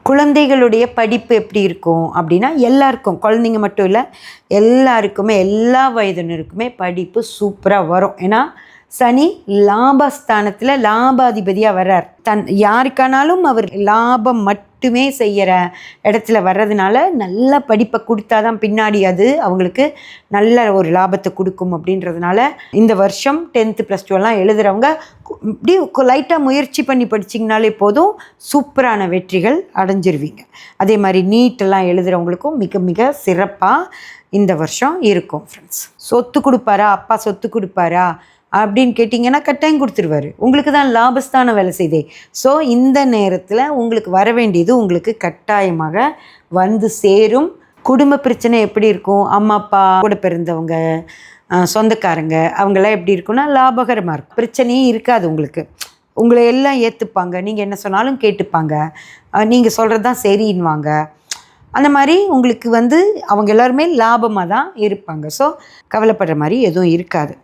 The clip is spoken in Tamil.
குழந்தைகளுடைய படிப்பு எப்படி இருக்கும் அப்படின்னா, எல்லாருக்கும், குழந்தைங்க மட்டும் இல்லை, எல்லாருக்குமே, எல்லா வயதினருக்குமே படிப்பு சூப்பராக வரும். ஏன்னா சனி லாபஸ்தானத்தில் லாபாதிபதியாக வர்றார். யாருக்கானாலும் அவர் லாபம் மட்டுமே செய்கிற இடத்துல வர்றதுனால நல்ல படிப்பை கொடுத்தா தான் பின்னாடி அது அவங்களுக்கு நல்ல ஒரு லாபத்தை கொடுக்கும். அப்படின்றதுனால இந்த வருஷம் 10th +2 எழுதுகிறவங்க இப்படி லைட்டாக முயற்சி பண்ணி படிச்சிங்கனாலே போதும், சூப்பரான வெற்றிகள் அடைஞ்சிருவீங்க. அதே மாதிரி நீட்டெல்லாம் எழுதுகிறவங்களுக்கும் மிக மிக சிறப்பாக இந்த வருஷம் இருக்கும். ஃப்ரெண்ட்ஸ், சொத்து கொடுப்பாரா, அப்பா சொத்து கொடுப்பாரா அப்படின்னு கேட்டிங்கன்னா கட்டாயம் கொடுத்துருவார். உங்களுக்கு தான் லாபஸ்தானம் வேலை செய்தே. ஸோ இந்த நேரத்தில் உங்களுக்கு வர வேண்டியது உங்களுக்கு கட்டாயமாக வந்து சேரும். குடும்ப பிரச்சனை எப்படி இருக்கும், அம்மா அப்பா கூட பிறந்தவங்க, சொந்தக்காரங்க, அவங்களாம் எப்படி இருக்குன்னா லாபகரமாக இருக்கும். பிரச்சனையே இருக்காது உங்களுக்கு. உங்களை எல்லாம் ஏற்றுப்பாங்க, நீங்கள் என்ன சொன்னாலும் கேட்டுப்பாங்க, நீங்கள் சொல்கிறது தான் சரின்வாங்க. அந்த மாதிரி உங்களுக்கு அவங்க எல்லாருமே லாபமாக தான் இருப்பாங்க. ஸோ கவலைப்படுற மாதிரி எதுவும் இருக்காது.